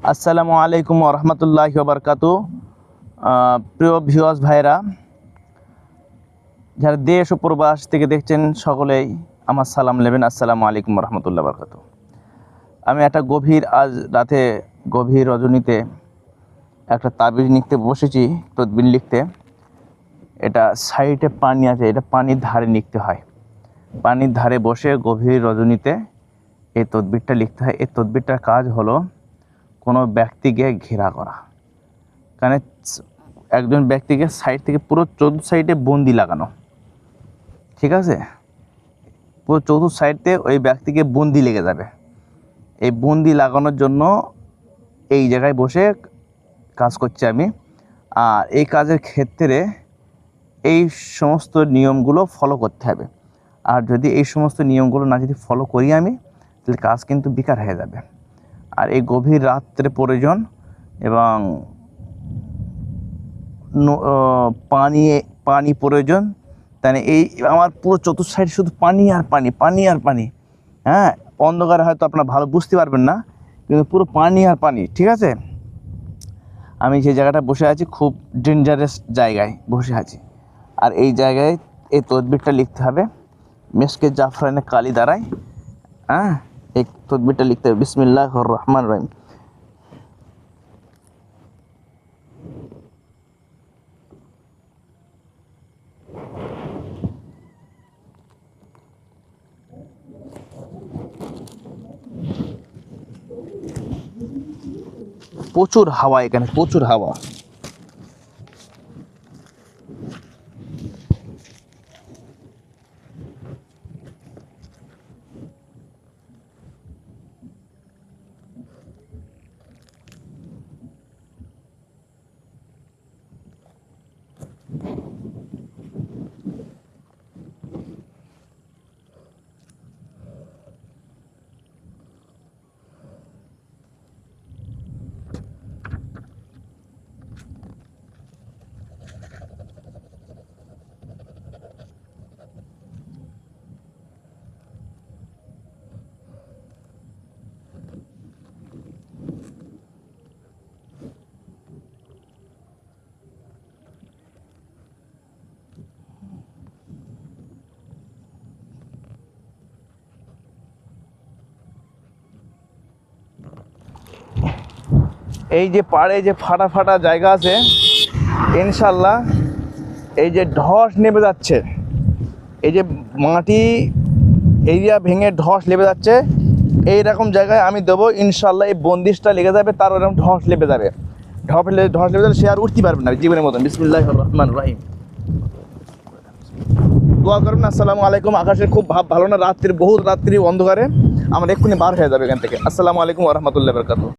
আসসালামু আলাইকুম ওয়া রাহমাতুল্লাহি ওয়া বারাকাতুহু। প্রিয় ভিউয়ার্স ভাইরা, যারা দেশ ও প্রবাস থেকে দেখছেন সকলেই আমার সালাম নেবেন। আসসালামু আলাইকুম ওয়া রাহমাতুল্লাহি ওয়া বারাকাতুহু। আমি একটা আজ রাতে গভীর রজনীতে একটা তাবিজ লিখতে বসেছি, তদবির লিখতে। এটা সাইডে পানি আছে, এটা পানির ধারে লিখতে হয়। পানির ধারে বসে গভীর রজনীতে এই তদবিরটা লিখতে হয়। এই তদবিরটার কাজ হলো কোনো ব্যক্তিকে ঘেরা করা। কারণ একজন ব্যক্তিকে সাইড থেকে পুরো চতুর্থ সাইডে বন্দি লাগানো, ঠিক আছে? পুরো চতুর্থ সাইডে ওই ব্যক্তিকে বন্দি লেগে যাবে। এই বন্দি লাগানোর জন্য এই জায়গায় বসে কাজ করছি আমি। আর এই কাজের ক্ষেত্রে এই সমস্ত নিয়মগুলো ফলো করতে হবে। আর যদি এই সমস্ত নিয়মগুলো না যদি ফলো করি আমি, তাহলে কাজ কিন্তু বেকার হয়ে যাবে। আর এই গভীর রাত্রে প্রয়োজন, এবং পানি প্রয়োজন। তাই এই আমার পুরো চতুর্থ সাইড শুধু পানি আর পানি, পানি আর পানি। হ্যাঁ, অন্ধকারে হয়তো আপনারা ভালো বুঝতে পারবেন না, কিন্তু পুরো পানি আর পানি, ঠিক আছে? আমি যে জায়গাটা বসে আছি খুব ডেঞ্জারাস জায়গায় বসে আছি। আর এই জায়গায় এই তদবিরটা লিখতে হবে মেশকে জাফরানে কালি দ্বারাই। হ্যাঁ, এই তদবিরটা লিখতে হবে বিসমিল্লাহির রহমানির রহিম। প্রচুর হাওয়া, এখানে প্রচুর হাওয়া। এই যে পাড়ে যে ফাটা ফাটা জায়গা আছে, ইনশাল্লাহ এই যে ধস নেমে যাচ্ছে, এই যে মাটি এরিয়া ভেঙে ধস নেমে যাচ্ছে, এই রকম জায়গায় আমি দেবো। ইনশাল্লাহ এই বন্দিশটা লেগে যাবে, তার ওরকম ধস নেমে যাবে। ধস নেমে যাবে, সে আর উঠতে পারবে না জীবনের মতন। বিসমিল্লাহির রহমানির রহিম। দোয়া করবেন। আসসালামু আলাইকুম। আকাশের খুব ভালো না, রাত্রি বহুত রাত্রি অন্ধকারে আমার এক্ষুনি বার হয়ে যাবে এখান থেকে। আসসালামু আলাইকুম ওয়া রাহমাতুল্লাহি ওয়া বারাকাতুহু।